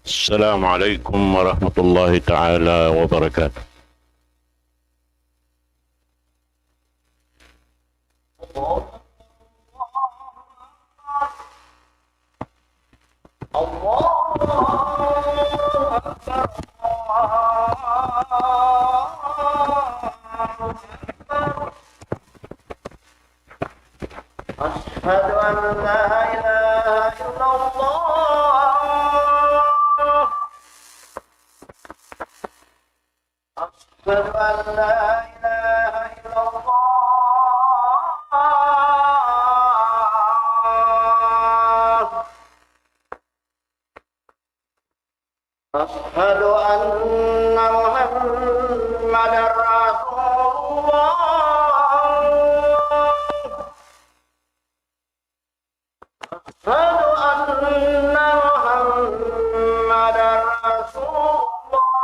السلام عليكم ورحمة الله تعالى وبركاته. أشهد أن لا إله إلا الله أشهد أن لا إله إلا الله أشهد أن محمدا رسول الله أشهد أن محمدا رسول الله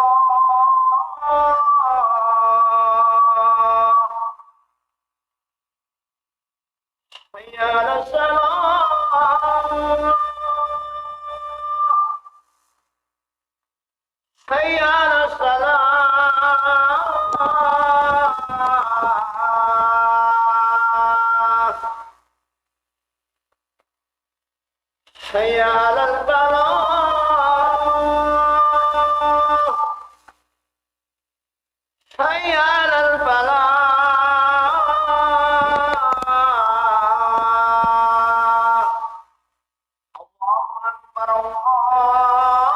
حي على الصلاة حي على الصلاة حي على الفلاح حي على الفلاح الله أكبر الله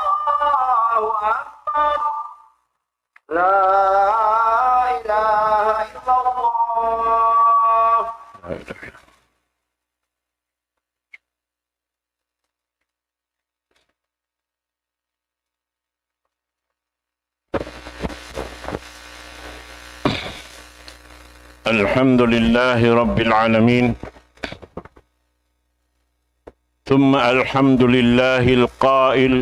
أكبر لا إله إلا الله. الحمد لله رب العالمين، ثم الحمد لله القائل: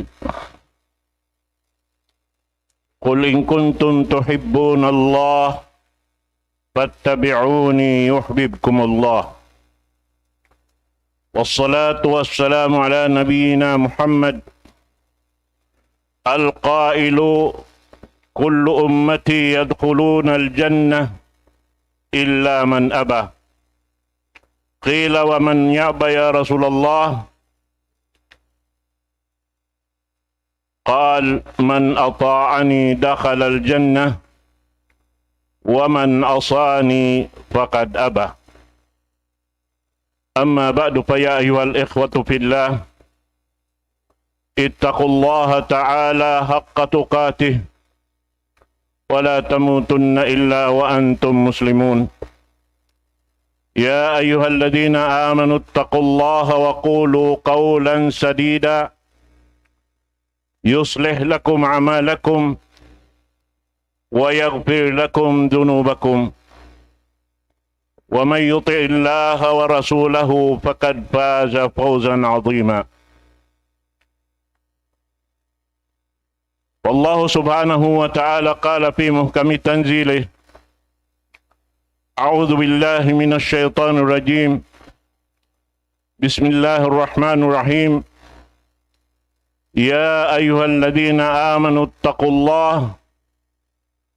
قل إن كنتم تحبون الله فاتبعوني يحببكم الله. والصلاة والسلام على نبينا محمد القائل: كل أمتي يدخلون الجنة إلا من أبى. قيل: ومن يأبى يا رسول الله؟ قال: من أطاعني دخل الجنة ومن عصاني فقد أبى. أما بعد، فيا أيها الإخوة في الله، اتقوا الله تعالى حق تقاته ولا تموتن إلا وأنتم مسلمون. يا أيها الذين آمنوا اتقوا الله وقولوا قولا سديدا يصلح لكم أعمالكم ويغفر لكم ذنوبكم، ومن يطع الله ورسوله فقد فاز فوزا عظيما. والله سبحانه وتعالى قال في محكم تنزيله: أعوذ بالله من الشيطان الرجيم، بسم الله الرحمن الرحيم. يا أيها الذين آمنوا اتقوا الله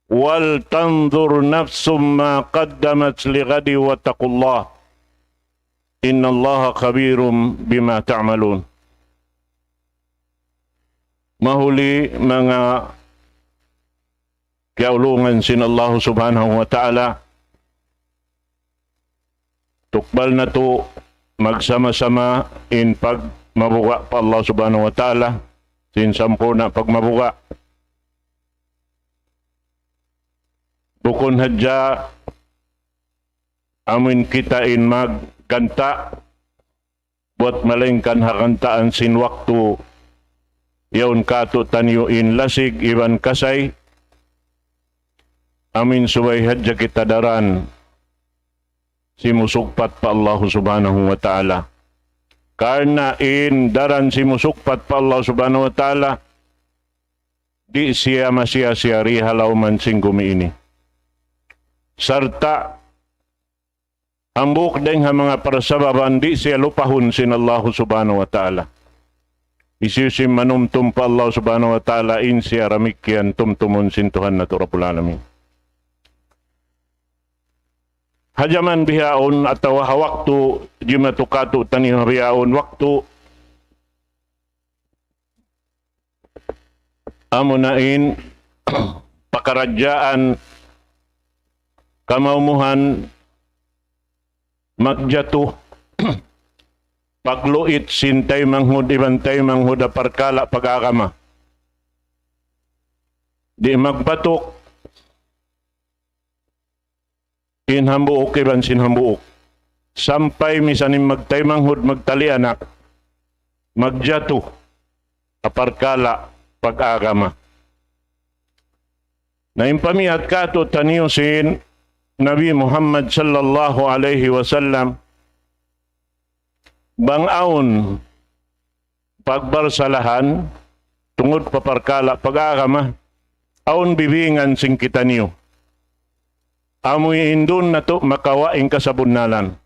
ولتنظر نفس ما قدمت لغد واتقوا الله إن الله خبير بما تعملون. Mahuli mga kaulungan sin Allah subhanahu wa ta'ala, tukbal na to magsama-sama in pag mabuga pa Allah subhanahu wa ta'ala, sin sampurna pag mabuga. Bukon hadya amin kita in magganta buat malingkan hakantaan sin waktu yaun kato tanyo in lasig iban kasay amin subay hadya kita daran si musukpat pa Allah subhanahu wa ta'ala. Karena in daran si musukpat pa Allah subhanahu wa ta'ala, di siya masya rihalaw man singgumi ini. Sarta ambuk deng ha mga parasababan di siya lupahun sin Allah subhanahu wa ta'ala. Isisim manumtum pa Allah subhanahu wa ta'ala insi aramikyan tumtumun sintuhan na Rabbul Alamin. Hajaman bihaon atau waktu jimatukatu tanih bihaon waktu amunain pakarajaan kamaumuhan magjatuh pagluit sintay manghud ibantay manghud aparkala pag-agama. Di magbatok inhambuok iban sinhambuok. Sampay misanim magtay manghud magtali anak magjato aparkala pag-agama. Naimpamihat kato taniyusin Nabi Muhammad sallallahu alaihi wasallam bangaon pagbarsalahan tungod paparkala pag-agama aon bibingan sing kita niyo. Amoy indun na to makawaing kasabunnalan.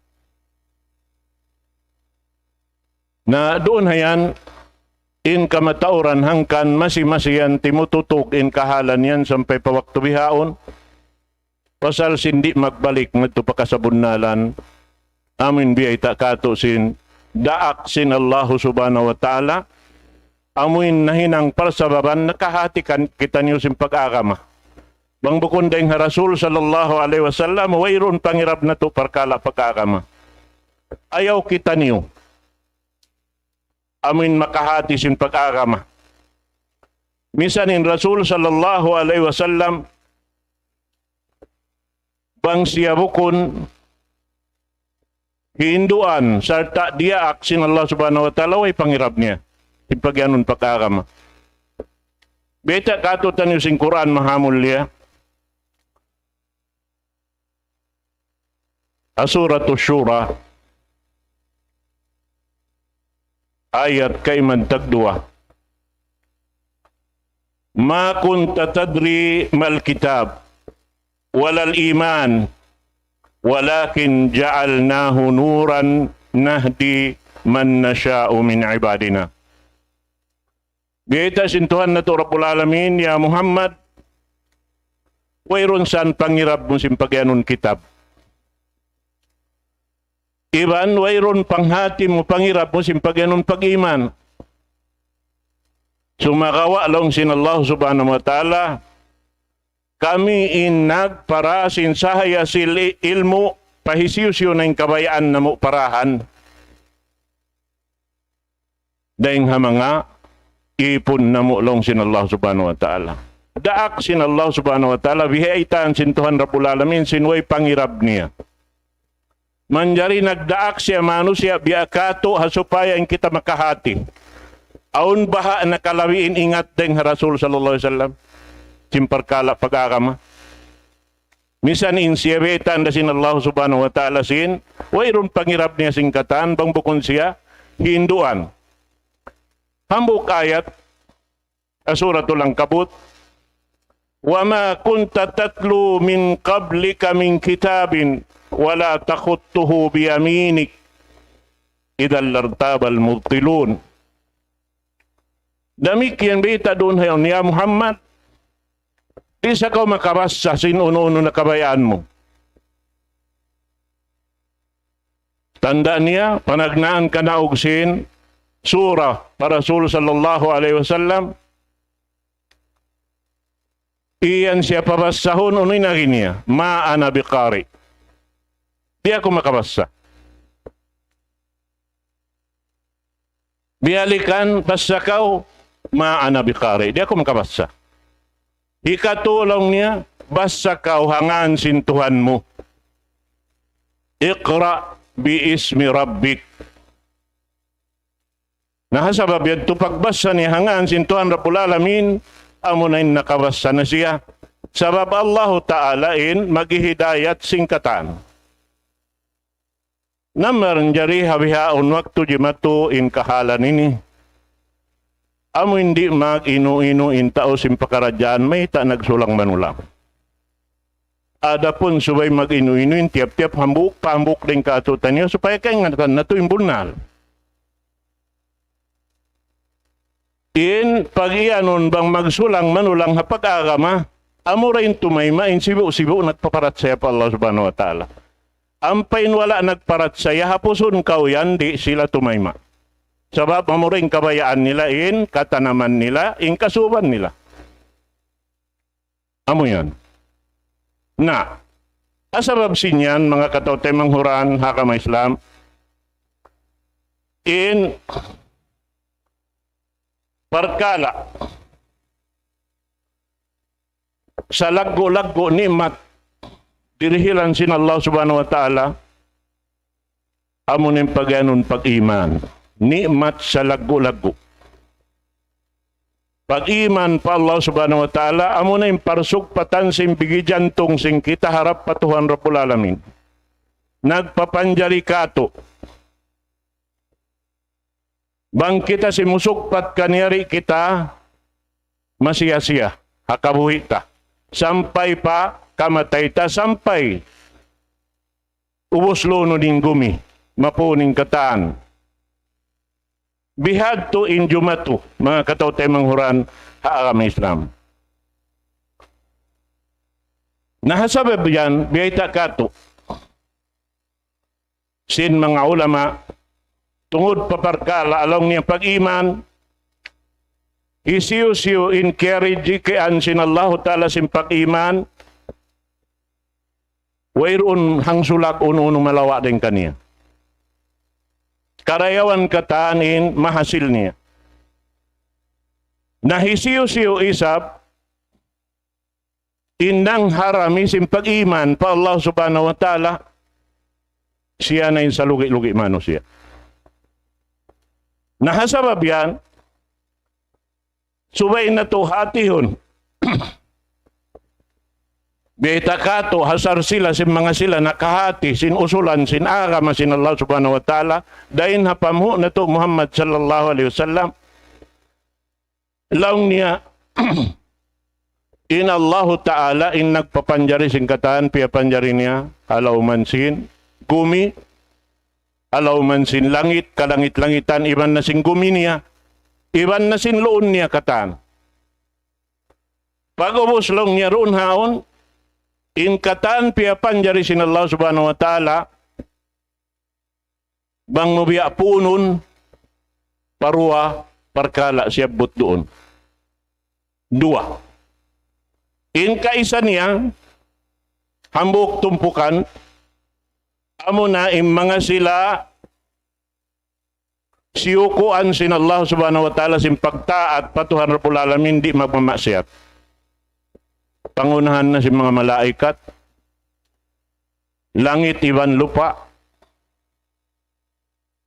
Na doon hayan in kamatauran hangkan masi-masiyan timututok in kahalan yan sampay pawakto bihaon. Pasal sindi magbalik ngadto pa kasabunnalan. Amin biyay takato sin daak sin Allah subhanahu wa ta'ala amuin nahinang parsababan nakahatikan kita niyo sin pag-agama. Bang bukon daing Rasul sallallahu alaihi wasallam wayron pangirab na to parkala pag-agama. Ayaw kita niyo amin makahati sin pag-agama. Misanin Rasul sallallahu alaihi wasallam bang siya bukon Hinduan sarta dia aksin Allah subhanahu wa ta'ala way pangirab niya. Ipagyanon pag-agama. Beta katutan yung sing Quran mahamul niya. Asuratul Shura ayat kaiman tagdua. Ma kunta tadri mal kitab walal iman walakin ja'alnahu nuran nahdi man nasha'u min ibadina. Biyata sintuhan na to Rabbul Alamin, ya Muhammad, wayron saan pangirab mo simpagyanon kitab. Iban, wayron panghati mo pangirab mo simpagyanon pag-iman. Sumakawa lang sin Allah subhanahu wa ta'ala, kami nagparasin sahaya sil ilmu pahisiyusyo na yung kabayaan na mo parahan. Dahing hamanga ipon na mo long sin Allah subhanahu wa ta'ala. Daak sin Allah subhanahu wa ta'ala bihaitan sin Tuhan Rabbul Alamin sinway pangirab niya. Manjari nagdaak siya manusia biakato hasupaya ang kita makahati. Aun baha nakalawiin ingat deng Rasul sallallahu alaihi wasallam. Simparkala pag-agama. Misan insyabetan da sin Allah subhanahu wa ta'ala sin, wayron pangirap niya singkatan, bang bukon siya, Hinduan. Hambuk ayat, Suratul Ankabut, وَمَا كُنْتَ تَتْلُو مِنْ قَبْلِكَ مِنْ كِتَابٍ وَلَا تَخُطُّهُ بِيَمِينِكَ إِذَا لَارْتَابَ الْمُبْطِلُونَ. Demikian bita doon hayon, ya Muhammad, di sa kau makabasa sin uno-uno na kabayaan mo. Tanda niya, panagnaan ka na og sin surah para Rasul sallallahu alaihi wasallam. Iyan siya pabasahon unoy na niya, ma ana biqari. Di ako makabasa. Bialikan basa kau, ma ana biqari. Di ako makabasa. Ikatulong niya, basa kau hangan sin Tuhan mo. Iqra bi ismi rabbik. Nahasabab yan, pagbasa niya hangan sin Tuhan Rabbul Alamin, amo na nakabasa na siya. Sabab Allah Ta'ala in maghihidayat singkatan. Naman jari habihaon waktu jimatu in kahalan ini. Amo hindi mag-inu-inu in tao simpakaradyan, may ta nagsulang manulang. Ada pun subay mag-inu-inu in tiap-tiap hambuk din katutan niyo supaya kaya nga na to imbulnal. In pag-ianon bang magsulang manulang hapag-agama, amo rin tumayma in sibu-sibu nagpaparat saya pa Allah subhanahu wa ta'ala. Ampain wala nagparat saya, hapuson kaw yan, di sila tumayma. Sabab amo rin kabayaan nila in katanaman nila, in kasuban nila. Amo yan. Na, asabab sinyan mga katote manghuran hakama Islam, in parkala sa laggo-laggo ni'mat dirihilan sin Allah subhanahu wa ta'ala amo ning paganon pag-iman ni'mat sa laggo-laggo pag-iman pa Allah subhanahu wa ta'ala amo na yung parsugpatan sin bigijantong sing kita harap patuhan rapul alamin nagpapanjari kato bang kita simusukpat kanyari kita masiyasiya, hakabuhi ta. Sampay pa kamatay ta, sampay ubos lono ning gumi, mapuning kataan. Bihad to in jumatu, mga katautay manghuran, haagam Islam. Nahasabab yan, biyayta kato. Sin mga ulama, tungod paparkala along niya pag-iman isiyo-siyo in carriage kayan sin Allah ta'ala sin pag-iman wayroon hang sulak uno-uno malawa din kaniya karayawan kataanin mahasil niya nahisiyo-siyo isap indang harami sin pag-iman pa Allah subhanahu wa ta'ala siya na yung sa lugi-lugi manusia. Nahasabab yan, subay na to hatihon. Beta kato, hasar sila, sin mga sila nakahati, sin usulan, sin agama, sin Allah subhanahu wa ta'ala, dahin hapamho na to Muhammad sallallahu alaihi wasallam. Laong niya, in Allah ta'ala, in nagpapanjari sin kataan, piyapanjari niya, alaw man sin, gumi, alaw man sin langit, kalangit-langitan, iban na sin gumi niya, iban na sin loon niya katan. Pag-ubos lang niya roon haon, in katan piyapan jari sin Allah subhanahu wa ta'ala, bang mubiya punon, parwa, parkala siya but doon. Dua. In kaisa niya, hambuk tumpukan, amo na yung mga sila siyukuan sin Allah subhanahu wa ta'ala sin pagtaat patuhan rapul alamin di magmamasyat. Pangunahan na si mga malaikat, langit iban lupa,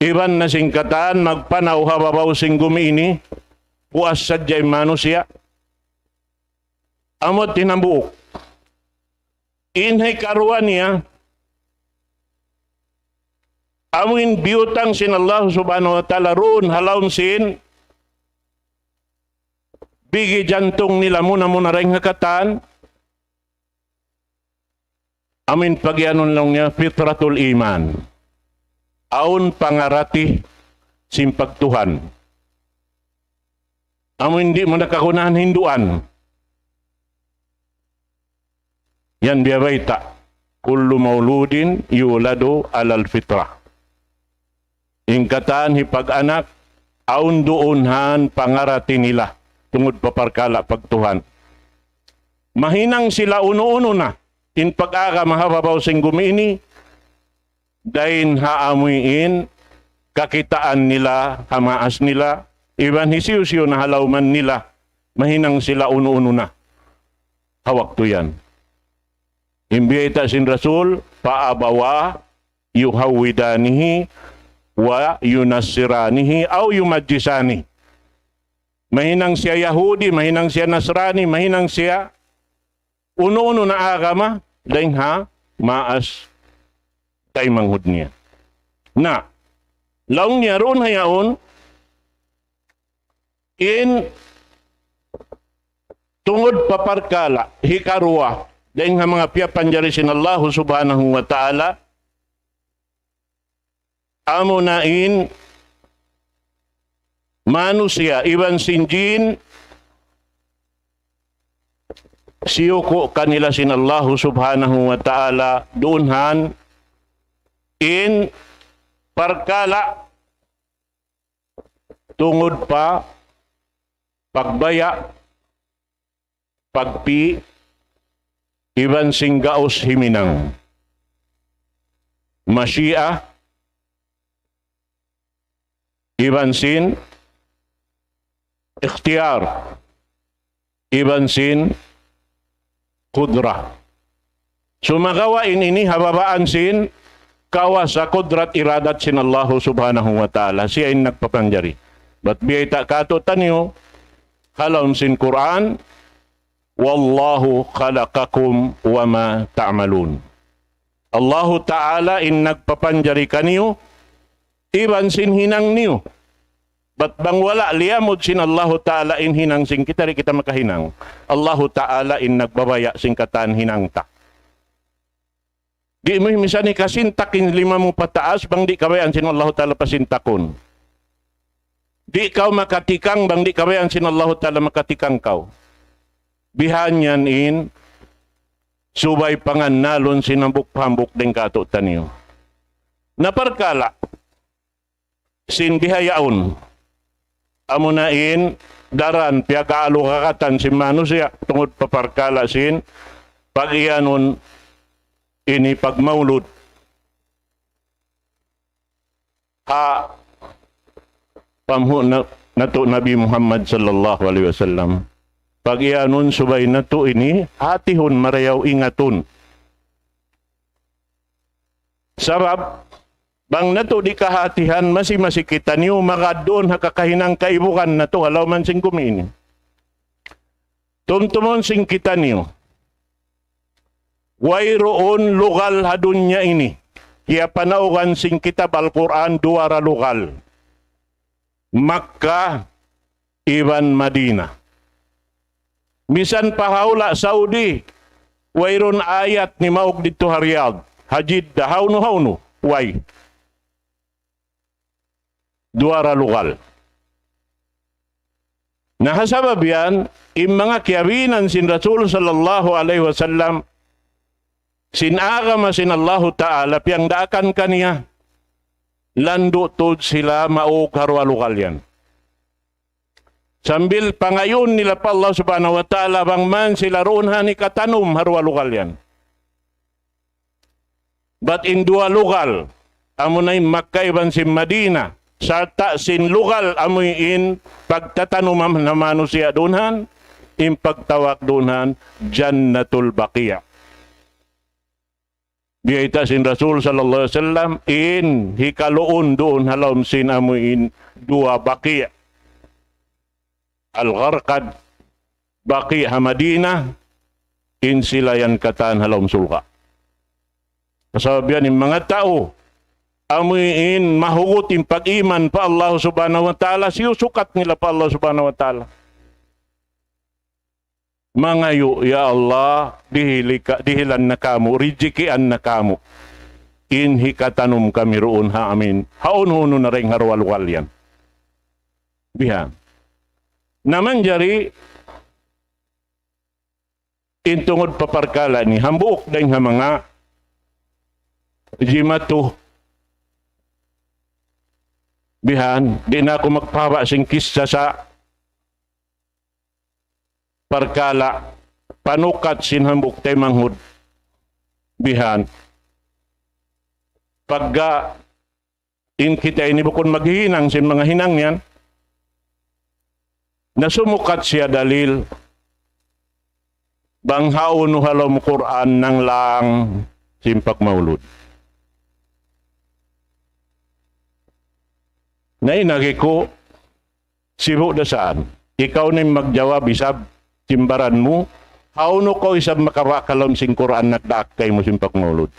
iban na singkataan magpanaw hababaw sing gumini, puas sadyay manusia, amot tinambuok. Inhay karuan niya, amin biyutang sin Allah subhanahu wa ta'ala roon halawin sin bigi jantong nila muna ring hakatan amin pagyanon lang niya fitratul iman aun pangarati sin pagtuhan amin di mo nakakunahan hinduan yan biyabaita kullu mauludin yuladu alal fitrah. Ingkatan hipag-anak, aun doonhan pangarati nila, tungod paparkala pagtuhan. Mahinang sila uno-uno na, in pag-aga mahababaw sing gumini, dahin haamuin, kakitaan nila, hamaas nila, iban hisiyo-siyo na halawman nila, mahinang sila uno-uno na. Hawak to yan. Imbiyata sin Rasul, paabawa, yuhawidanihi, wa yunasiranihi aw yumajjisani. Mahinang siya Yahudi, mahinang siya Nasrani, mahinang siya uno-uno na agama, dahin ha, maas tay manghud niya. Na, laong niya roon hayaon, in tungod paparkala, hikarwa, dahin ha mga piyapanjari sin Allah subhanahu wa ta'ala, amo na in manusia iban sinjin siyuko kanila sin Allah subhanahu wa ta'ala dunhan in parkala tungod pa pagbaya pagpi iban singgaos himinang masyiah iban sin ikhtiyar iban sin kudra. Sumagawain ini hababaan sin kawa sa kudrat iradat sin Allah subhanahu wa ta'ala. Siya yung nagpapangjari. But biyay ta kato tanyo halom sin Quran wallahu khalaqakum wa ma ta'malun. Allah ta'ala in nagpapangjari kanyo iban sin hinang niyo. Ba't bang wala liyamod sin Allah Ta'ala in hinang sing kita rin kita makahinang. Allah Ta'ala in nagbabaya sing katan hinang ta. Di mo misa ni kasintakin lima mo pataas bang di kabayan sin Allah Ta'ala pasintakon. Di kau makatikang bang di kabayan sin Allah Ta'ala makatikang kau. Bihanyan in subay pangan nalon sinambuk pambuk deng kato taniyo. Naparkala sin bihayaon amunain daran piagalo kakatan si manusia tungod paparkala sin pag-iyanon ini pagmaulud ha pamhu na nato Nabi Muhammad sallallahu alaihi wasallam pag-iyanon subay nato ini hatihon marayaw ingaton sabab bang nato di kahatihan masi kita niyo makadon hakakahinang kaibukan nato halaw man sing kumini. Tumtumon sing kita niyo. Wayroon lugal hadunya ini. Kaya panaugan sing kitab Al-Quran duara lugal. Makkah iban Madinah. Misan pahaula Saudi. Wayron ayat ni maog dito Riyadh. Hajid hawno way. Duara lugal. Nahasabab yan, yung mga kiyawinan sin Rasul sallallahu alaihi wasallam, sinagama sin Allah Ta'ala, piyang daakan kaniya, lando tod sila maog harwa lugal yan. Sambil pangayon nila pa Allah subhanahu wa ta'ala, bang man sila roon ni katanum harwa lugal yan. But in dua lugal, amunay Makkah iban si Madinah, sarta sin lugal amuin pagtatanumam na manusia dunhan in pagtawak dunhan Jannatul Baqiyah. Biyaita sin Rasul sallallahu alaihi wasallam in hikaloon doon halom sin amuin dua Baqiyah. Al-Gharqad Baqiyah Madinah in sila yan katan halom sulka. Kasabihan ng mga tao amuin mahugutin pag-iman pa Allah subhanahu wa ta'ala, siyusukat nila pa Allah subhanahu wa ta'ala. Mangayo, ya Allah, dihilan na kamo, rijikian na kamo. Inhi katanum kami roon ha amin. Haun-huno na rin harwal-wal yan. Biha. Naman jari, intungod paparkala ni, hambuok dahil ha mga jimatuh bihan, di na ako magpawa sing kisa sa parkala, panukat sinhambuk tay manghud. Bihan, pagga in kita ini bukon maghinang sin mga hinang yan, nasumukat siya dalil, banghaon no halom Quran nang lang simpak maulud. Nainagi ko, sibo da saan. Ikaw na magjawab isab, simbaran mo, hauno ko isab makarakalom sing Quran nagdaak kay mo simpak maulud.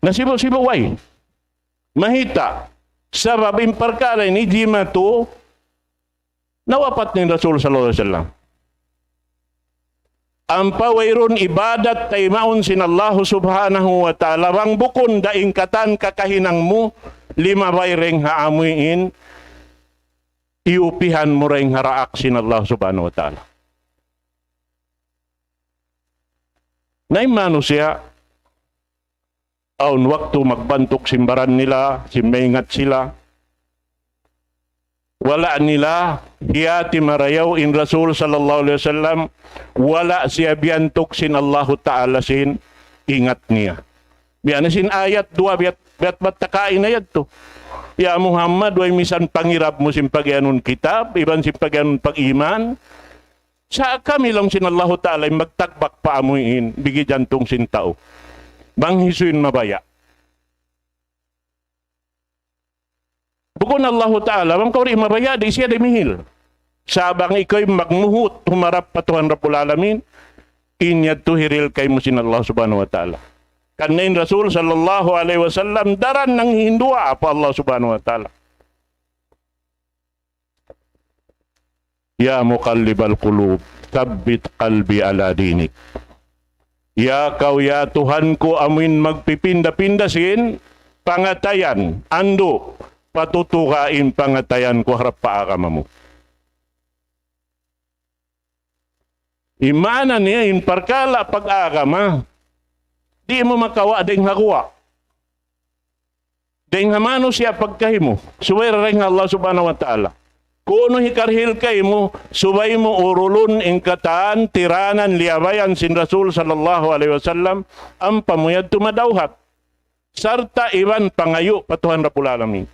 Nasibo-sibo way. Mahita, sabab imparkala ni Jima to, nawapat ni Rasul sallallahu alaihi wasallam. Ang pawayron ibadat tay maun sin Allah subhanahu wa ta'ala bang bukon daing katan kakahinang mo lima bay reng haamuin, iupihan mo reng haraak sin Allah subhanahu wa ta'ala. Naimano siya, aun waktu magbantok simbaran nila, simaingat sila, wala nila, hiyati marayaw in Rasul sallallahu alaihi wasallam, wala siya biyantok sin Allah ta'ala sin, ingat niya. Biyan sin ayat 2, biat takain ayat to. Ya Muhammad, way misan pangirap mo sin pagyanun kitab, iban sin pagyanun pag-iman, sa kami lang sin Allah ta'ala magtagbak paamuin, bigi jantong sin tao. Banghisuin mabaya. Bukon Allah ta'ala, bang kauri mabaya, di siya dimihil. Sabang ikaw'y magmuhut, humarap pa Tuhan Rabbul Alamin, inyad tuhiril kay mo sin Allah subhanahu wa ta'ala. Kanain Rasul sallallahu alaihi wasallam, daran ng hindua pa Allah subhanahu wa ta'ala. Ya muqallibal qulub, tsabbit qalbi ala dinik. Ya kau ya Tuhan ko amin magpipinda-pinda sin pangatayan, ando patutukain pangatayan ko harap paakama mo. Imana niya in parkala pag-akama, di mo makawa ding hakuwa. Ding hamano siya pagkahimo, suwera rin Allah subhanahu wa ta'ala. Kuno hikarhil kay mo, subay mo urulun ingkataan, tiranan, liabayan sin Rasul sallallahu alaihi wasallam, ang pamuyad tumadawhat. Sarta iwan pangayo patuhan Rabbul Alamin.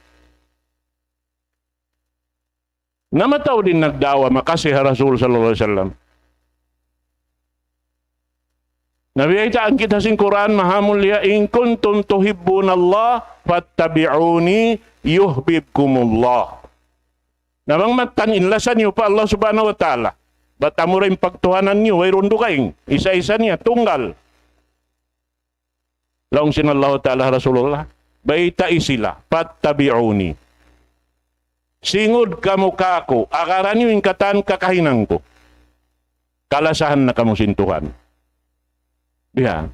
Namataw din nagdawa makasih Rasul sallallahu alaihi wasallam. Nabiyaitaan kita sin Quran mahamulya, in kuntum tuhibbunallah fattabi'uni yuhibbukumullah. Namang mataninlasan niyo pa Allah subhanahu wa ta'ala. Ba't amurin pagtuhanan niyo, ay rundo kaing, isa-isa niya, tunggal. Laong sinallahu ta'ala Rasulullah, baita isila, pattabi'uni. Singod kamu kako, akaran niyo ingkatan kakahinang ko. Kalasahan na kamu sintuhan. Diyan.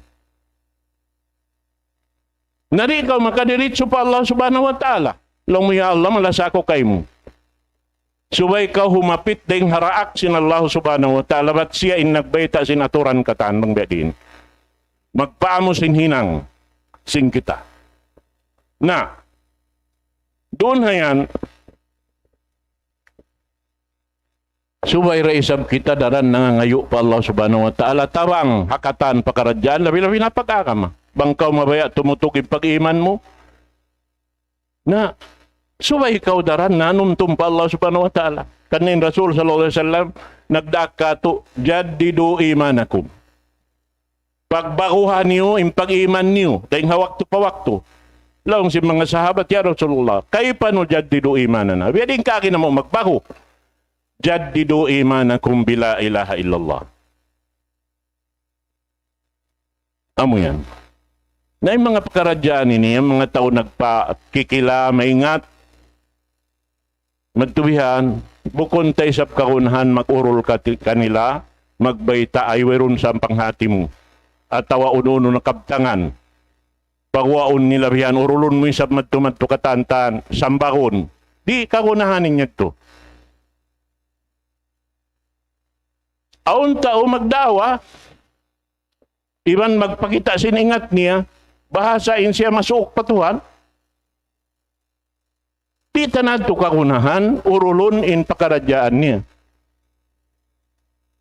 Nari ikaw makadiritso pa Allah subhanahu wa ta'ala. Long mo ya Allah, malasako kay mo. Subay ka humapit ding haraak sin Allah subhanahu wa ta'ala, ba't siya in nagbayta sin aturan katan ng bedin. Magpaamo sin hinang sin kita. Na, doon hayan, subay raisab kita daran nangangayo pa Allah subhanahu wa ta'ala, tawang hakatan pakaradyan, labi-labi na pagkakama. Bangkaw mabaya tumutugin pag-iman mo. Na, subay ikaw daran nanumtum pa Allah subhanahu wa ta'ala. Kanin Rasul sallallahu alaihi wasallam nagdakato, jaddidu imanakum. Pagbaguhan niyo, impag-iman niyo, dahil hawakto pa wakto. Laong si mga sahabat, ya Rasulullah, kayo pa no jaddidu imanana? Biyading kaki na mo magbago. Jaddidu imanakum bila ilaha illallah. Amo yan. Na yung mga pagkaradyaan ini, yung mga tao nagpakikila, maingat, magtubihan, bukon tayo sa kakunahan, mag-urol ka kanila, magbayta ay weron sa panghati mo. At tawa uno-uno na kabtangan. Pagwaon nila biyan, urulon mo yung sa matumadto katantan, sambakon. Di kakunahanin niya to. Aun tao magdawa, iban magpakita siningat niya, bahasain siya masuok patuhan. Di tanadto kakunahan, urulon in pakaradyaan niya.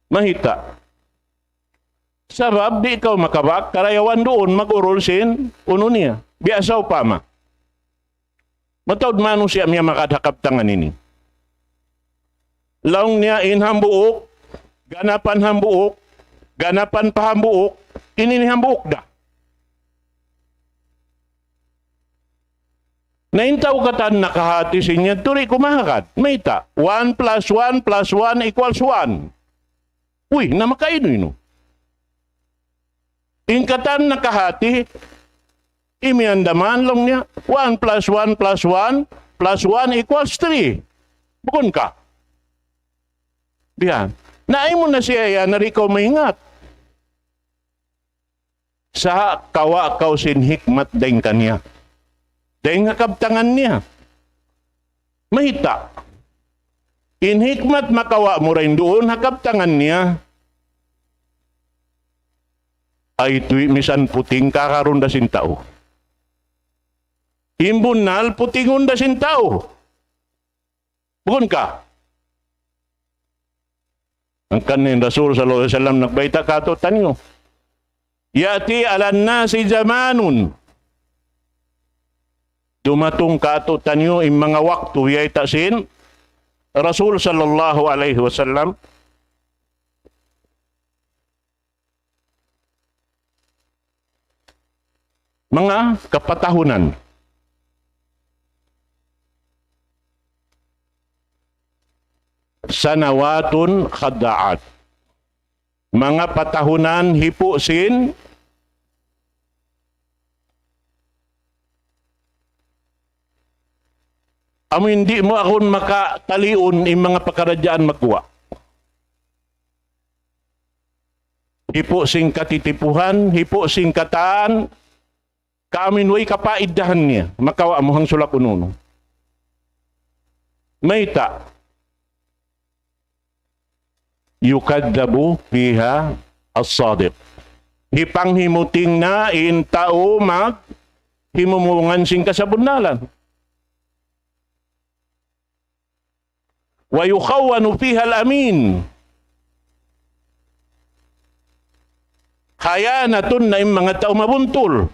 Mahita. Sabab di ikaw makabak, karayawan doon mag-urol sin uno niya. Biasaw pa ma. Matawad mano siya miya makadhakap tangan ini. Laong niya in hambuok, ganapan hambuok, ganapan pa hambuok, ini ni hambuok da. Naintaw katan nakahati sinya, turi kumahakat. Mayta, 1 plus 1 plus 1 equals 1. Uy, namakaino ino. Ingkatan nakahati, imiandaman lang niya, 1 plus 1 plus 1 plus 1 equals 3. Bukon ka. Diyan. Naay mo na siya yan, narikaw maingat. Sa kawa kaw sin hikmat ding kanya. Dahil nga kabtangan niya. Mahita. In hikmat makawa mo rin doon, hakabtangan niya. Ay tuy misan puting kakaroon da sintao. Imbunal putingon da sintao. Bukan ka. Ang kanin Rasul sallallahu alaihi wasallam nagbaita kato tanyo. Yati alan nasi zamanun. Dumatong kato tanyo in mga waktu yay tasin Rasul sallallahu alaihi wasallam mga kapatahunan. Sanawatun khada'at. Mga patahunan hipusin hindi mo akong makataliun yung mga pakaradyaan magkuha. Hipusin katitipuhan, hipusin kataan, kaamin way kapaidahan niya, makawa mo hang sulak ununo. Mayta, yukaddabu fiha as-sadiq. Hipanghimuting na in tao himumungan sing kasabunnalan. Wa yukhawwanu fiha al-amin. Khayanatun na yung mga tao mabuntol.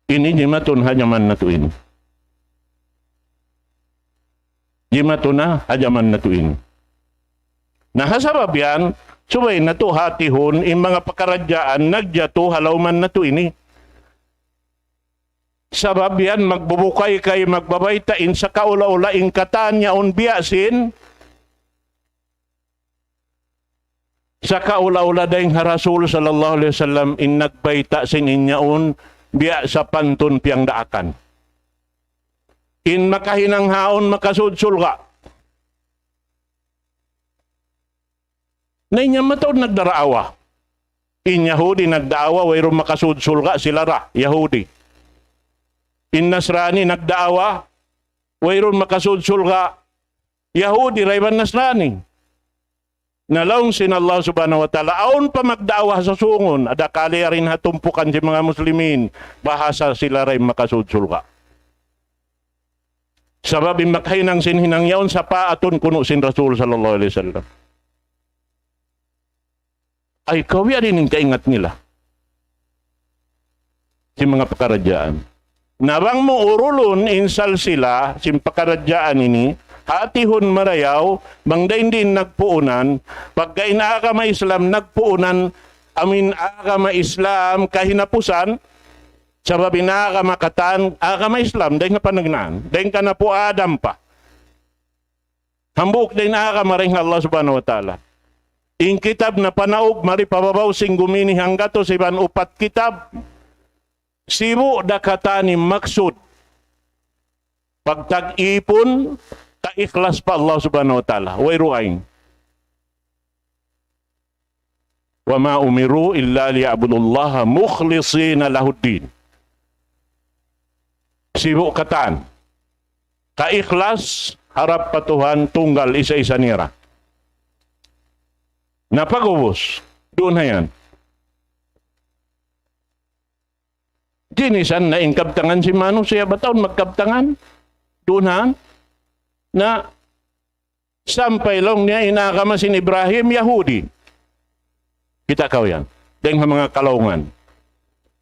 Ini jimatun hajaman natuin. Jimatun na hajaman natuin. Nahasabab yan, subay na to hatihon, in mga pakaradyaan, nagjato halawman na to ini. Sabab yan, magbubukay kay magbabaytain sa kaula-ulaing katanya on biyasin, sa kaula-ula dahing Rasul sallallahu alaihi wasallam in nagbayta sin inyaon biya sa pantun piyang daakan. In makahinang haon makasudsul ka. Na inya matod nagdaraawa. In Yahudi nagdaawa, wayro makasudsul ka sila ra, Yahudi. In Nasrani nagdaawa, wayro makasudsul ka, Yahudi, rayban Nasrani. Nalaong sin Allah subhanahu wa ta'ala, aon pa magdaawa sa sungon, adakali rin hatumpukan si mga muslimin, bahasa sila rin makasudsul ka. Sabab makhinang sinhinang yaon sa paaton kuno sin Rasul sallallahu alaihi wasallam. Ay kawiya rin yung kaingat nila. Si mga pakaradyaan. Nabang mo urulon insal sila, si pakaradyaan ini, hatihon marayaw, bangdain din nagpuunan, pagka inaaka ma Islam nagpuunan, aka ma Islam kahinapusan, sabab inaaka makatan, aka ma Islam, dahil nga panagnaan, dahil ka na po Adam pa. Hambuk dahil aka maring Allah subhanahu wa ta'ala. In kitab na panaog, maripababaw sing gumini hanggato sa iban upat kitab, sibu dakatani maksud, pagtag-ipon, ka-ikhlas pa Allah subhanahu wa ta'ala. Wayruain. Wa ma umiru illa liya'budullaha mukhlisina lahuddin. Sibu katan. Ka-ikhlas, harap patuhan, tunggal isa-isa nira. Napagubos. Doon na yan. Dinisan na inkabtangan si Manu siya bataon magkabtangan. Doon na. Na sampay lang niya inakama sin Ibrahim, Yahudi. Kita kaw yan. Dahil mga kalaungan.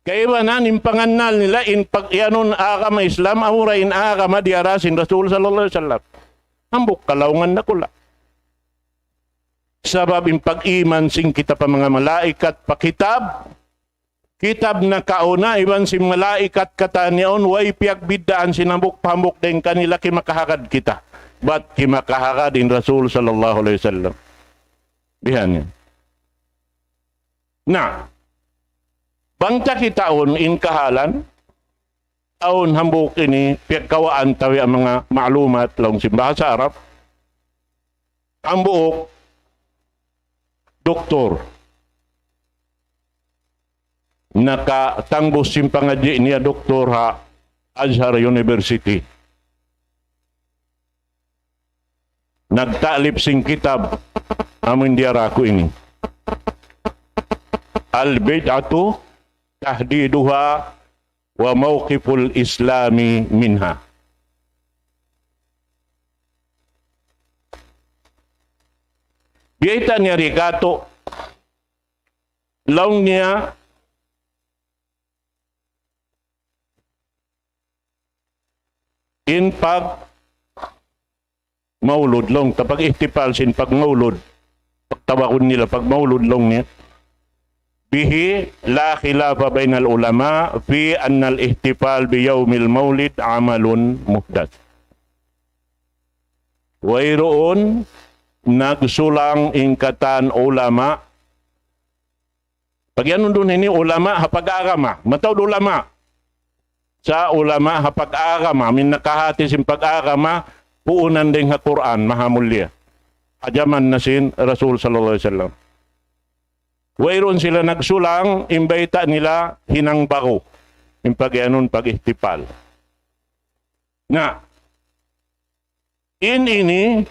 Kaya ba na nimpanganal nila in pag-ianon akama Islam, amura in akama diara sin Rasul sallallahu alaihi wasallam. Ambok kalaungan na kula. Sabab in pag-iman sing kita pa mga malaikat pakitab, kitab na kauna, iban si malaikat katanyaon, way piagbidaan sinambok pambok din kanila kimakahagad kita. Ba't kimakahagad in Rasul sallallahu alaihi wasallam? Bihan yan. Na, bangta kitaon in kahalan, aon hambok ini, piagkawaan tawi ang mga maalumat lang simbahan sa Arab, ang buok, doktor, nakatangbos simpangadji niya doktor ha Azhar University. Nagtalip sing kitab amin diara ko ini. Al-bid'atu tahdiduha wa mawqiful islami minha. Biyaita niya rigato laung niya in pag maulud long tapag ihtipal sin pag maulud pagtawakon nila pag maulud long niya bihi la khilafa bainal ulama fi anna al ihtifal bi yaumil maulid amalun muhdath. Wairoon nagsulang ingkatan ulama pagyan doon ini ulama hapag-agama mataw ulama sa ulama hapag-agama min nakahati sin pag-agama puunan ding ha Quran mahamulya ajaman na sin Rasul sallallahu alaihi wasallam. Wairon sila nagsulang imbayta nila hinang bako impagyanon pag-ihtipal na ini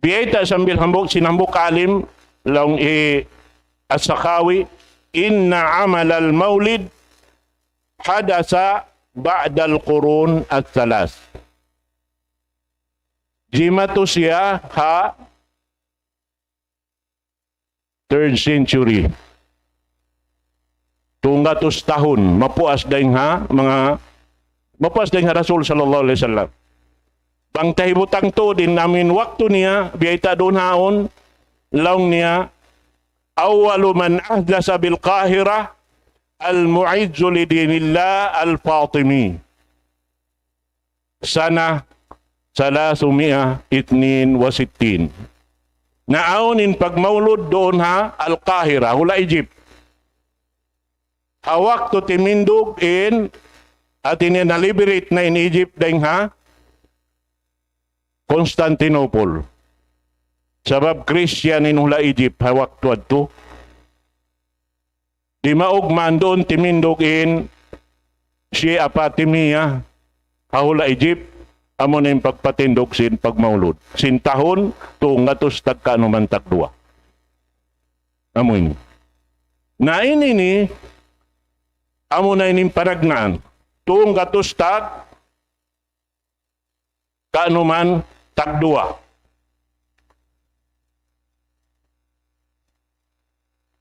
biyayta sambil hambok sinambok alim laung as-Sakhawi inna amal al-maulid hadasa ba'da al-qurun al-thalas. Jimatu siya ha 3rd century. Tunggatos tahun mapuas daing ha Rasul sallallahu alaihi wasallam. Bangtay butang to din namin waktu niya biyayta doon haon laung niya awwalu man ahdasa bil Qahira al-mu'izzu li dinillah al-Fatimi sana 362 naaunin pagmaulud doon ha al-Qahira hula Egypt hawak to timindog in at na-liberate na in Egypt daing ha Constantinople. Sabab Christian inula Egypt hawak tuad to. Di maugman doon timindogin si Apatimia hahula Egypt amo na yung pagpatindog sin pagmaulod. Sin tahon tuong gatos tagka naman takdua. Amo ini. Na ini ni amo na ining panagnaan. Tuong gatos tag kaanuman takdua.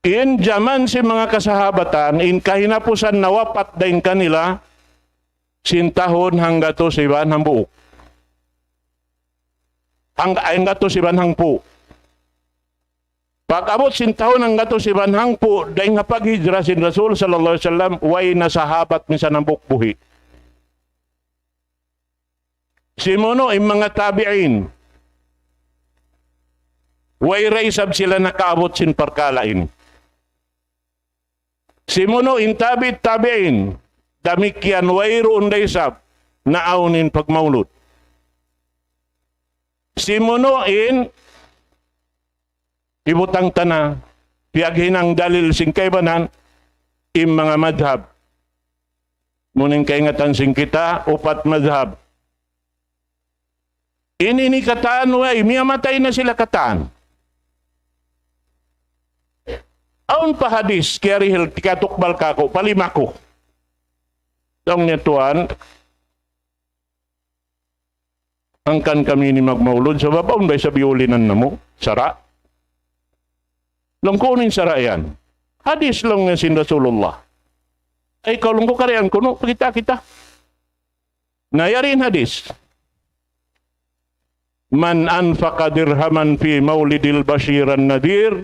In zaman si mga kasahabatan, in kahinapusan nawapat dahin kanila, sintahon hangga to si Iban buok. Hangga to si Iban po. Pag abot sintahon hangga to si Iban po, dahin nga paghijra sin Rasul sallallahu alaihi wasallam, way nasahabat minsan ang buhi. Simono yung mga tabi'in. Way raisab sila nakaabot sin parkala ini. Simono in tabi'in. Damikyan way roon raisab na aunin pagmaulod. Simono in ibutang tana piyaghin ang dalil sing kaibanan im mga madhab. Muning kaingatan sing kita upat madhab. Ini kataan way, miyamatay na sila kataan. Aun pa hadis, kaya rihil, tikatukbal kako, palimako. Dong niya tuan, angkan kami ni magmaulod, sa babaon ba'y sa biulinan na mo? Sara? Lang kunin sara yan. Hadis lang nga sin Rasulullah. Ay, kalong ko kariyan kuno, kita. Nayarin hadis. Man anfaqa dirhaman fi maulidil bashiran nadir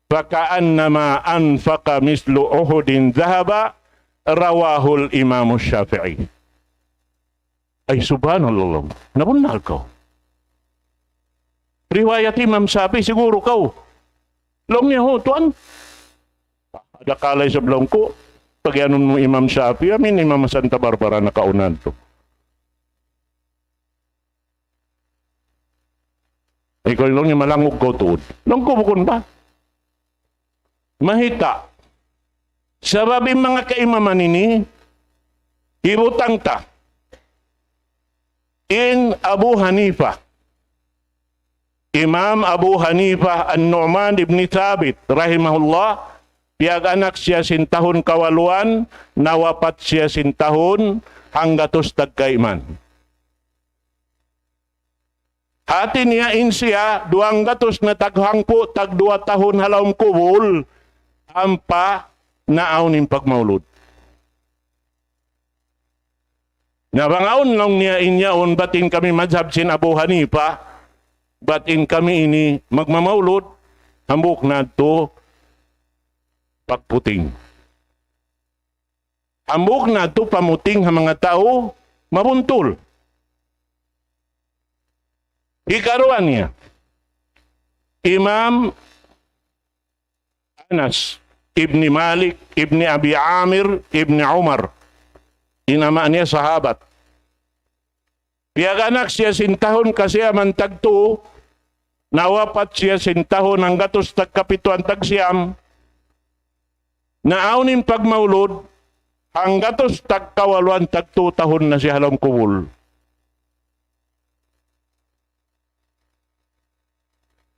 faka'annama anfaqa mislu uhudin dhahaba rawahul imam Syafi'i. Ay subhanallah, nabunal ko. Riwayat Imam Syafi'i siguro kau. Long niya ho, tuan. Ada kalay sa blong ko. Pag yanon mo Imam Syafi'i, amin Imam Santa Barbara na kaunan to. Ikaw lang yung malangog ko tuod. Lang ko bukon ba? mahita. Sabab yung mga kaimaman ini, ibutang ta. In Abu Hanifa, Imam Abu Hanifa An-Nu'man ibn Thabit, rahimahullah, piyag anak siya sintahon kawaluan, nawapat siya sintahon, hanggatos tagkaiman. Hati niya in siya, 200 na taghangpo, tag 2 tahon halawm kubul, ampa naaw ning pagmaulod. Nabangaon lang niya inyaon, batin kami madhab sin Abu Hanifa, batin kami ini magmamaulod, hambuk na to pagputing. Hambuk na to pamuting ang mga tao, mabuntol. Ikaruan niya, Imam Anas ibni Malik ibni Abi Amir ibni Umar, inama niya sahabat. Piyaganak siya sintahon kasi amantag to, nawapat siya sintahon ang gatos tagkapituan tagsiyam, naawnin pagmaulod, ang gatos tagkawaluan tagto tahon na siya halong kubul.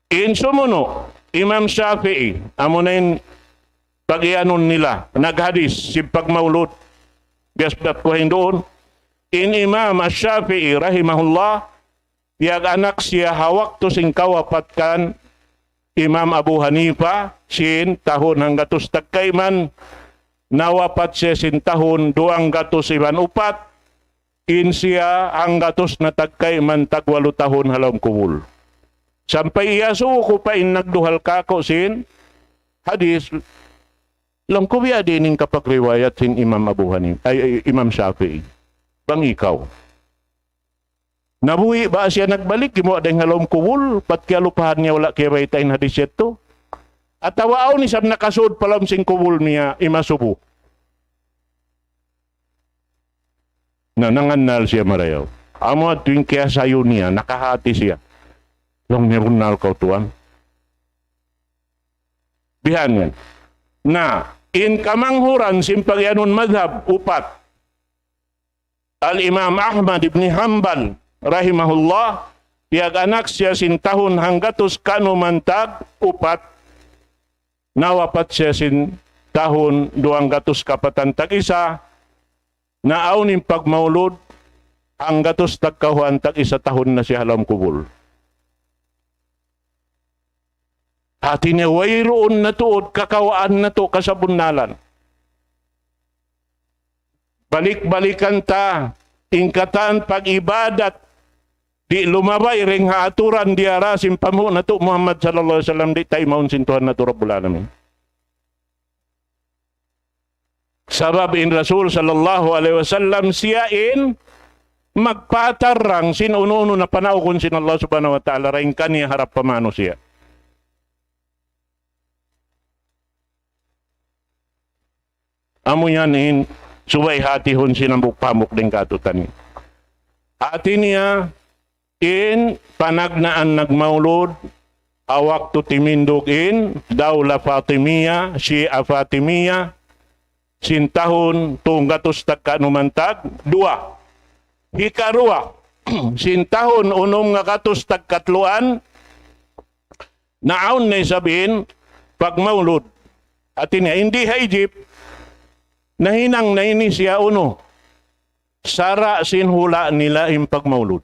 In sumuno, Imam Shafi'i, amo na yung pag-ianon nila, naghadis si pagmaulod, gaspat ko doon. In Imam Shafi'i, rahimahullah, piyag anak siya hawak to sing kawapat kan Imam Abu Hanifa, sin tahon hanggatos tagkaiman, nawapat siya sin tahon 204, in siya hanggatos na tagkaiman tagwalo tahon halawm kubul. Sampay iyaso ko pa in nagduhal kako sin hadis, lang ko biya din kapag riwayat sin Imam Abu Hanifa, ay Imam Shafi'i. Bang ikaw. Nabuhi ba siya nagbalik? Kimo adeng halom kubul, pat kaya lupahan niya wala kaya raytain hadis ito. At tawaaw ni sab nakasud palam sing kubul niya imasubo. Nananganal siya marayaw. Amo at tuwing kaya sayo niya, nakahati siya. Long nirunal ko tuan. Bihan yan. Na, in kamanghuran simpagyanon madhab, upat. Al-Imam Ahmad ibn Hanbal, rahimahullah, piyag anak siya sintahon hanggatos kanumantag, upat. Nawapat siya sintahon 200 kapatan tag-isa, naawning pagmaulod, hanggatos tagkahuan tag-isa tahon na siya halam kubul. Hati niya, wayroon na tuod, kakawaan na to, kasabunnalan. Balik-balikan ta, ingkatan pag-ibadat, di lumabay ring haaturan diara simpamu na to Muhammad sallallahu alaihi wasallam, di tayo maun sintuhan na to Rabbul Alamin. Sabab in Rasul sallallahu alaihi wasallam siyain magpatarang sinuno na panaw kun sin Allah subhanahu wa ta'ala ring kaniya harap pamano siya. Amo yan in subay hati hon sinambuk pamuk din katutan. Hati niya in panagnaan nagmaulod awak to timindog in Dawla Fatimiyya, Shia Fatimiyya, sintahon tunggatos tagkanumantag, 2. Hikarua, sintahon unom nga katos tagkatluan, naon na sabihin, pagmaulod. At niya, hindi ha Egypt, nahinang na ini siya uno. Sara sinhula nila yung pagmaulod.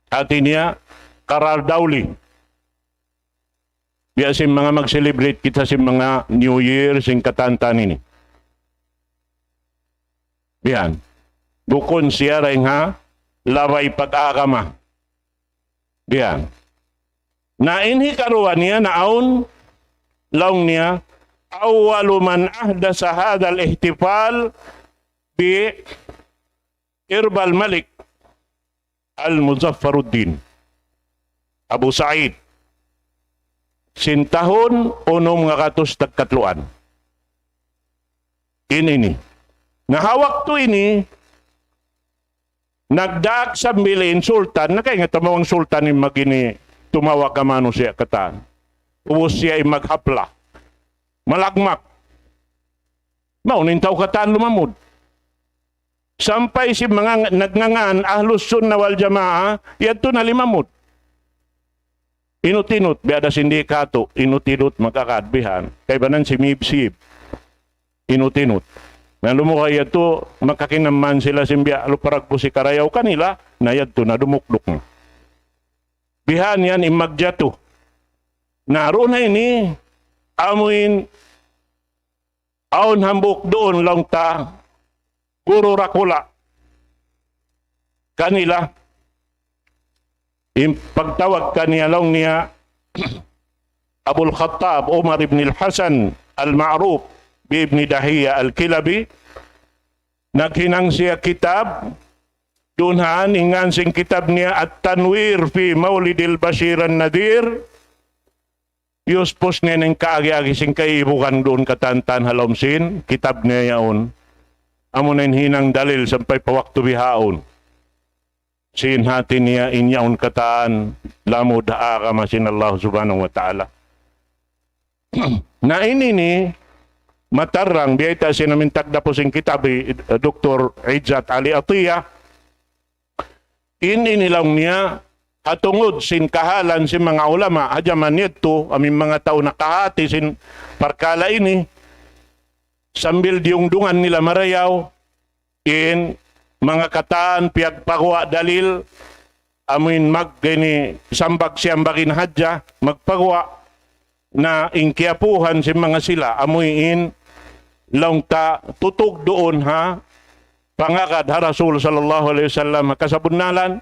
At niya, Karar Dawli. Biya sim mga mag-celebrate kita sim mga New Year, sing katanta nini. Biyan. Bukon siya rin ha, laway pag-akama. Biyan. Na inhi karuan niya, naon, laong niya, awwalu man ahdasa hadal ihtifal bi Irbal Malik Al-Muzaffaruddin Abu Sa'id, sintahon unom nga katos tagkatluan. Ini nahawak to ini, nagdaak sa bilin sultan, na kaya nga tamawang sultan yung magini tumawag kamano siya katan. ubos siya maghapla. Malagmak. Maunin tao kataan lumamod. Sampay si mga nagngangan ahlus sunna wal jamaa, yato na limamod. Inutinot, biada sindikato, inutinot makakadbihan. Kay banan si Mibsib, inutinot. Na lumukay yato, makakinaman sila simbya, aluparag po si Karayaw kanila, na yato na dumuklok na. Bihan yan imagjato. Naroon na ini, amuin, aon hambuk doon lang ta, puro rakula. Kanila, pagtawag kaniya lang niya, Abul Khattab Umar ibn al-Hasan al-Ma'ruf bi ibn Dahiyya al-Kilabi, naghinang siya kitab, dunhan ingan sing kitab niya At-Tanwir fi Maulidil Bashir an-Nadir, yuspos niya ng kaagi-agi sing kaibukan doon katantan halomsin, kitab niya yaon. Amo na hinang dalil sampay pawakto bihaon. Sinhati niya inyaon kataan, lamod haaka masin Allah subhanahu wa ta'ala. Na ini ni, matarang, biyayta sinamin tagda po sing kitab, Dr. Izzat Ali Atiyah, ini nilang niya, hatungod sin kahalan sin mga ulama, hadyaman nito, aming mga tao nakahati sin parkala ini, sambil diungdungan nila marayaw, in mga kataan, piyagpagawa dalil, amin maggani sambag siyang bagin hadya, magpagawa, na ingkiapuhan sin mga sila, amuin, lang ta, tutog doon ha, pangakad ha Rasul sallallahu alaihi wasallam, kasabunalan,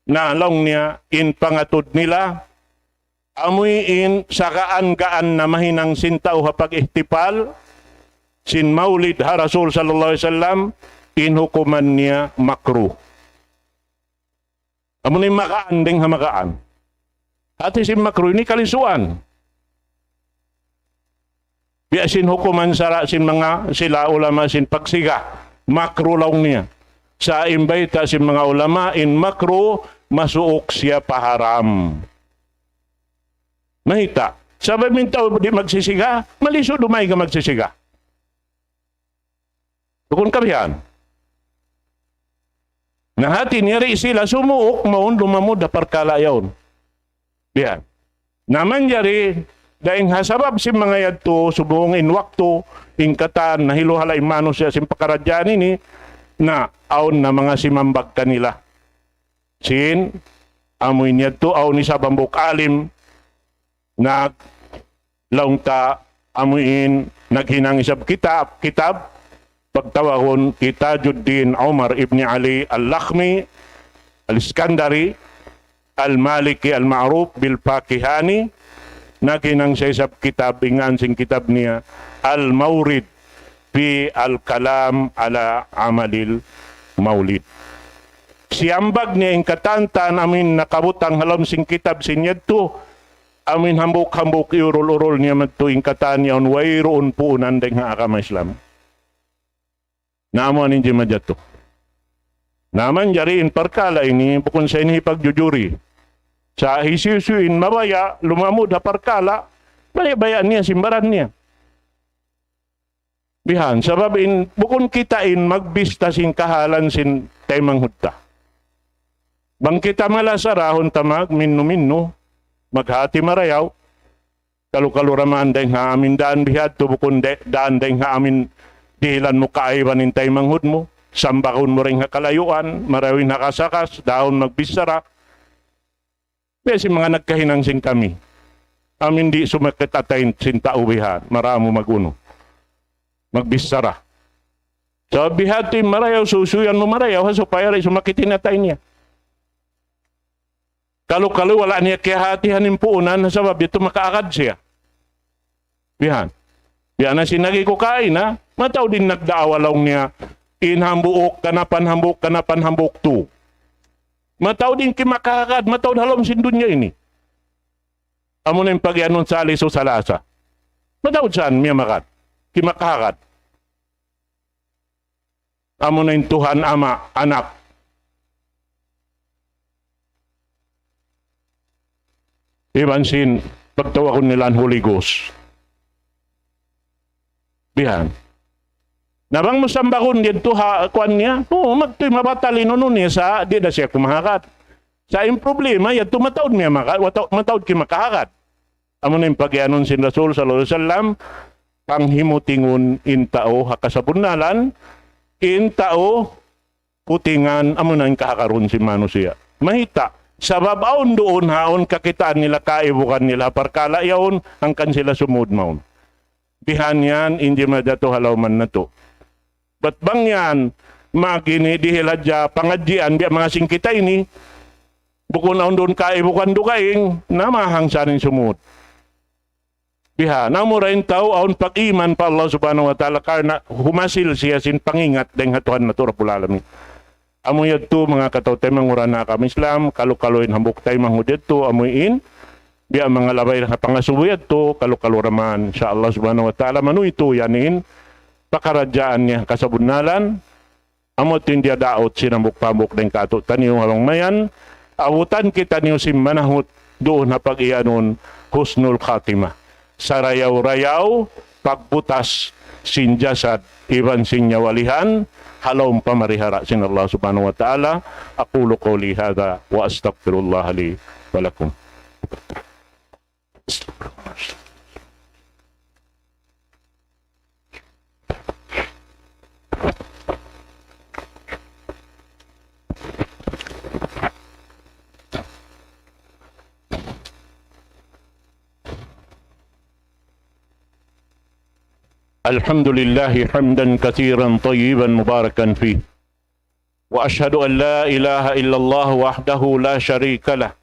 na long niya in pangatod nila amuin sakaan-gaan na mahinang sintaw hapag ihtipal sin maulid ha Rasul sallallahu alaihi wasallam in hukuman niya makruh. Amun makaan ding hamakaan. At sin makruh ini kalisuan. Biasin hukuman sara sin mga sila ulama sin pagsiga makruh law niya. Sa imbayta si mga ulama in makro masuok siya paharam. Mahita. Sabay mintaw di magsisiga, maliso dumay ka magsisiga. Tukon kabihan. Nahati niri sila sumuok maun lumamod da parkala yaon. Bihan. Naman jari daing hasabab si mga yadto subong in wakto in katan nahiluhala imano siya sin pakaradyan ini na aon na mga simambag kanila. Sin, amoy niya to, aon ni sa bambok alim, laungta, amuin, naghinang isab kitab, pagtawahon, Tajuddin Umar ibn Ali al-Lakhmi, al-Iskandari, al-Maliki al-Ma'ruf bil-Fakihani, naghinang sa isab kitab, ingan sing kitab niya, al-Mawrid, fi al-kalam ala amalil maulid. Siyambag niya yung katantan amin nakabutang halom sing kitab sinyad to. Amin hambuk-hambuk iurol-urol niya magto yung katan yaon wayroon po unandeng nga akama Islam. Naamo anin di madyato. Naman jariin parkala ini bukon sa ini pagjujuri. Sa hisisuin mabaya lumamod ha parkala baya-baya niya simbaran niya. Bihan, sababin, bukon kitain magbista sin kahalan sin taymang hutta. Bang kita malasarahon tamag, minno-minno, maghati marayaw, kalu-kaluramaan dahil nga amin daan bihad, bukon daan dahil nga amin dihilan mo kaaiban in taymang hud mo, sambakon mo rin nga kalayuan, marawin nga kasakas, daon magbisara. Besi mga nagkahinang sin kami, amin di sumakit atayin sin tao bihad, maramo maguno. Magbisara. So, bihati marayaw, susuyan mo marayaw, supaya rin sumakitin na tayo niya. Kalu-kalu, wala niya kihatihan yung puunan, sabab ito makaakad siya. Bihan. Bihan na sinagi ko kain, ha? Mataw din nagdaawalaw niya, inhambuok, kanapan hambuk tu. Mataw din kimakakad, mataw halom sindun niya ini. Amo na yung pagyanon sa aliso sa lasa. Mataw saan miya makat? Kimakakad. Amo na yung Tuhan Ama, anak. Ibansin, pagtawag nila ang Holy Ghost. Bihan. Nabang mo sambakon dito ha, kuan niya, magtoy mabatalino nun niya sa, di na siya kumahakat. Sa yung problema, yan tumataod niya, mataod ki makahakat. Amo na yung pag-ianon sin Rasul sallallahu alaihi wasallam, panghimutingon in tao hakasabunalan, in tao putingan, amo na yung kahakaroon si manusia. Mahita, sa babaon doon haon kakitaan nila, kaibukan nila, parkala yaon, hangkan sila sumud maun. Bihan yan, hindi madato halawman na to. Ba't bang yan, magini dihiladya, pangadjian, biya mga singkita ini, bukon na doon kaibukan dukaing, namahang sanin sumud. Biha, namurain tao, aon pag-iman pa Allah subhanahu wa ta'ala, karena humasil siya sin pangingat, deng hatuhan na to, rapulalamin. Amoy yadto mga kataw tayo mangura na kami Islam, kalukaloyin hambuk tayo manghudit to, amoyin, biya mga labay na pangasubuyat to, kalukaloraman sa Allah subhanahu wa ta'ala, manu ito yanin, pakaradyaan niya kasabunalan, amot hindi daot sinambuk-pambuk ng kato taniyo habang mayan, abutan kita niyo simmanahot doon na pag-ianon husnul khatimah. Sa rayaw-rayaw, pagbutas sinjasad, iban sinyawalihan, halawang pamarihara sin Allah subhanahu wa ta'ala. Aqulu qawli hadha wa astaghfirullah li wa lakum. الحمد لله حمدا كثيرا طيبا مباركا فيه وأشهد أن لا إله إلا الله وحده لا شريك له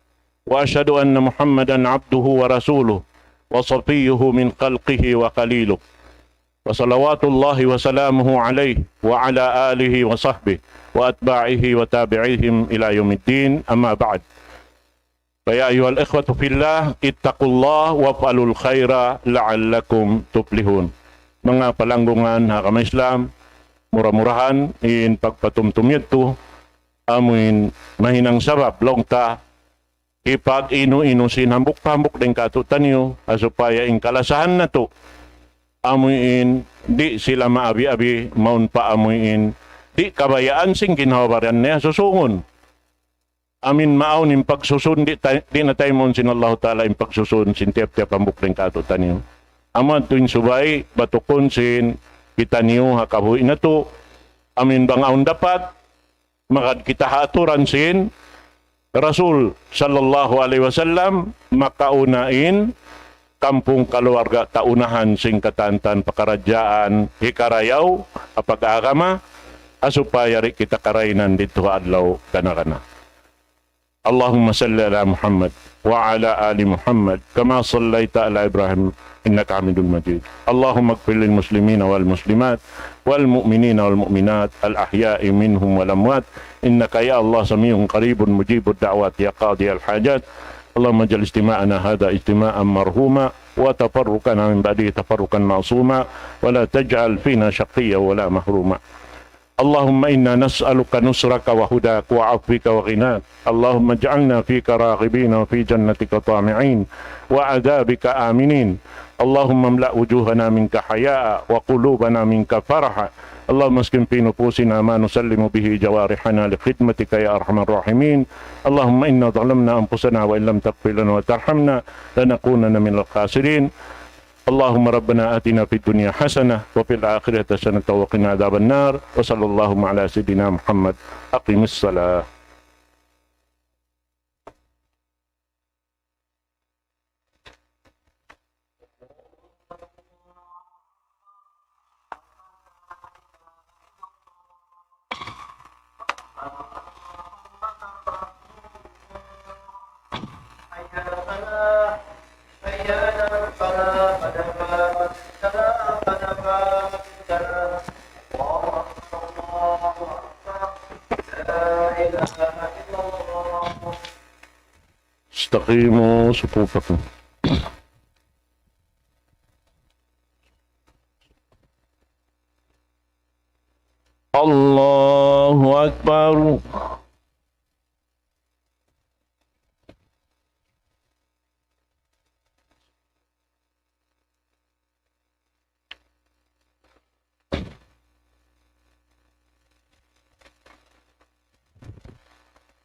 وأشهد أن محمدا عبده ورسوله وصفيه من خلقه وخليله وصلوات الله وسلامه عليه وعلى آله وصحبه وأتباعه وتابعيهم إلى يوم الدين أما بعد فيا أيها الإخوة في الله اتقوا الله وافعلوا الخير لعلكم تفلحون. Mga palanggungan ha kama Islam, mura-murahan in pagpatumtumyad to, amuin mahinang sabab, longta, ipag inu-inusin hambuk-hambuk din katutan nyo, asupaya in kalasahan na to, amuin di sila maabi-abi, maun pa amuin, di kabayaan sing ginawabaran niya susungon. Amin maaw ning pagsusun, di na tayo mon sin Allah Ta'ala in pagsusun, sin tiap-tiap hambuk din katutan nyo. Aman tuwing subay, batukon sin, kita niyo hakabuhi na to, amin bang aun dapat, makad kita haturan sin, Rasul sallallahu alaihi wasallam, makaunain, kampung keluarga taunahan sing katantan pakaradyaan, hikarayaw, apag-agama, asupaya ri kita karainan dito adlaw kana-kana. Allahumma salli ala Muhammad wa ala ali Muhammad kama sallaita ala Ibrahim innaka Hamidul Majid. Allahumma ighfir lil muslimina wal muslimat wal mu'minina wal mu'minat al ahya'i minhum wal amwat innaka ya Allah samiun qaribun mujibud da'wat ya qadi al hajat. Allahumma jal istima'ana hadha istima'an marhuma wa tafarruqana min ba'dihi tafarruqan ma'suma wa la taj'al fina shaqiyya wa la mahruma. اللهم إنا نسألك نصرك وهداك وعفوك وغناك اللهم اجعلنا فيك راغبين وفي جنتك طامعين وعذابك آمنين اللهم املأ وجوهنا منك حياء وقلوبنا منك فرحا اللهم اسكن في نفوسنا ما نسلم به جوارحنا لخدمتك يا أرحم الراحمين اللهم إنا ظلمنا أنفسنا وإن لم تغفر لنا وترحمنا لنكونن من الخاسرين اللهم ربنا آتنا في الدنيا حسنة وفي الآخرة حسنة وقنا عذاب النار وصلى اللهم على سيدنا محمد أقم الصلاة. استقيموا صفوفكم. الله أكبر.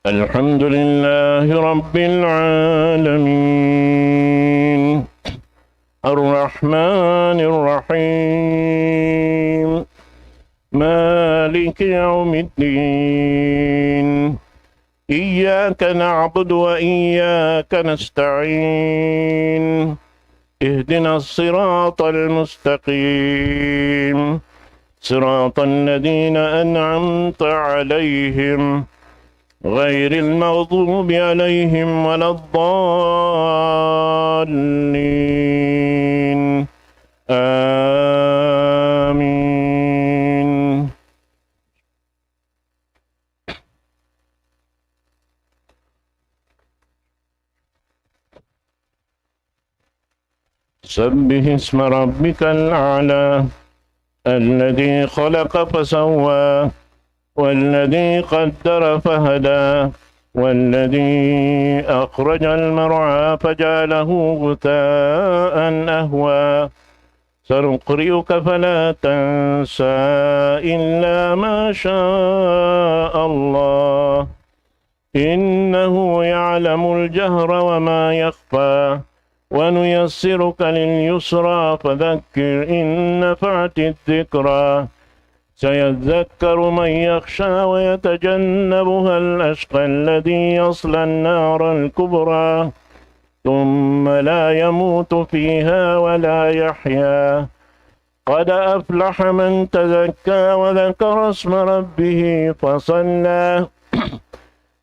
الحمد لله رب العالمين الرحمن الرحيم مالك يوم الدين إياك نعبد وإياك نستعين اهدنا الصراط المستقيم صراط الذين أنعمت عليهم غير المغضوب عليهم ولا الضالين آمين. سبح اسم ربك الأعلى الذي خلق فسوى والذي قدر فهدى والذي أخرج المرعى فجعله غثاء أهوى سنقرئك فلا تنسى إلا ما شاء الله إنه يعلم الجهر وما يخفى ونيسرك لليسرى فذكر إن نفعت الذكرى سيذكر من يخشى ويتجنبها الأشقى الذي يصلى النار الكبرى ثم لا يموت فيها ولا يحيا قد أفلح من تزكى وذكر اسم ربه فصلى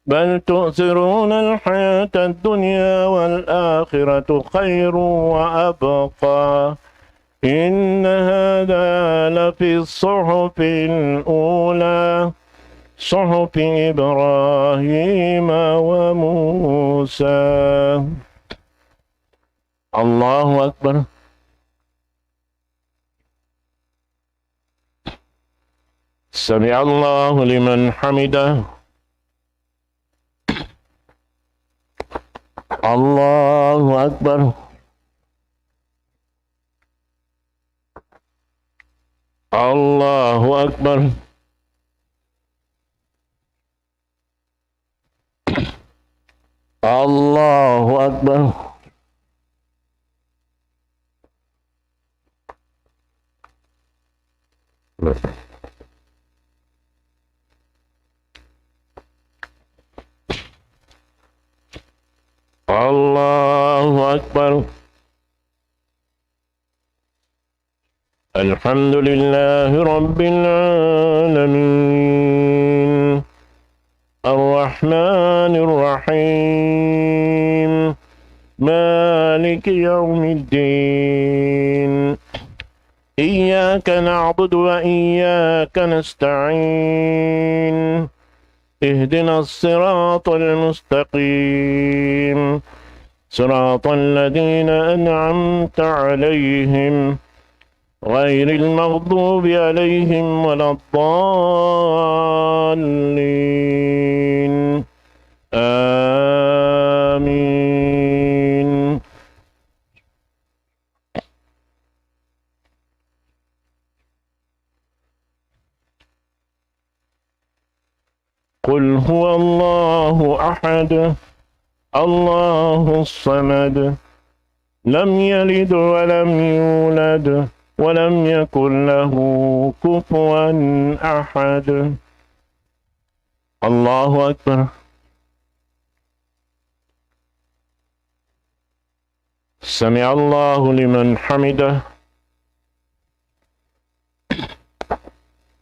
بل تؤثرون الحياة الدنيا والآخرة خير وأبقى إن هذا لفي الصحف الأولى صحف إبراهيم وموسى. الله أكبر. سمع الله لمن حمده. الله أكبر. الله أكبر. الله أكبر. الله أكبر. الحمد لله رب العالمين الرحمن الرحيم مالك يوم الدين إياك نعبد وإياك نستعين اهدنا الصراط المستقيم صراط الذين أنعمت عليهم غير المغضوب عليهم ولا الضالين آمين. قل هو الله أحد الله الصمد لم يلد ولم يولد ولم يكن له كفوا أحد. الله أكبر. سمع الله لمن حمده.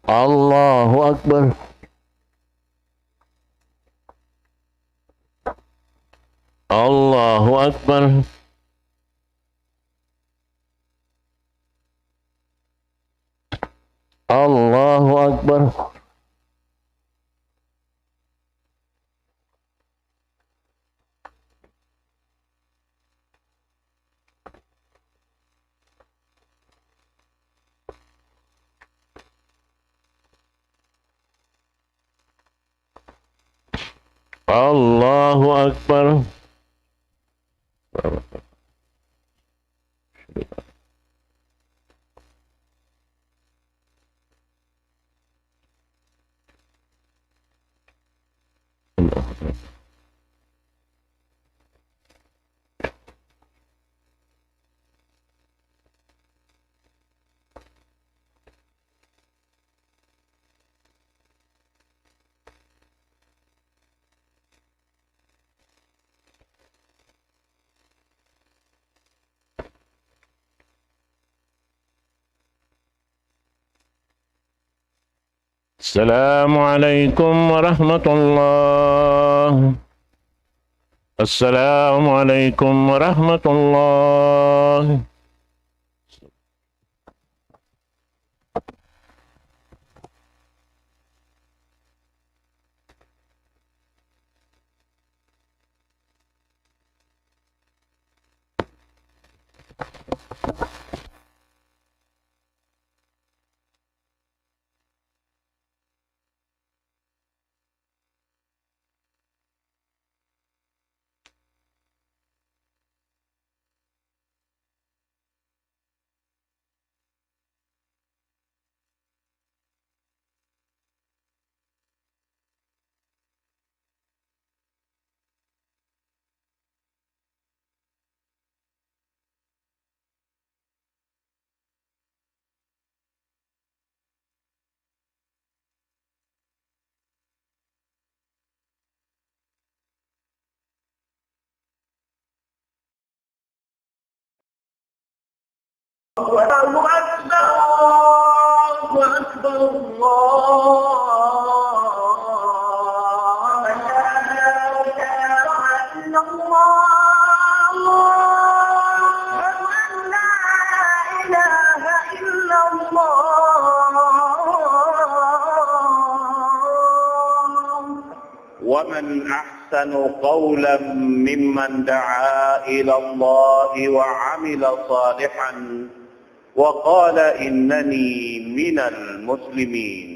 الله أكبر. الله أكبر. الله أكبر. الله أكبر. السلام عليكم ورحمة الله. السلام عليكم ورحمة الله. الله أكبر الله لا إله إلا الله لا إله إلا الله. ومن أحسن قولا ممن دعا إلى الله وعمل صالحا وقال إنني من المسلمين.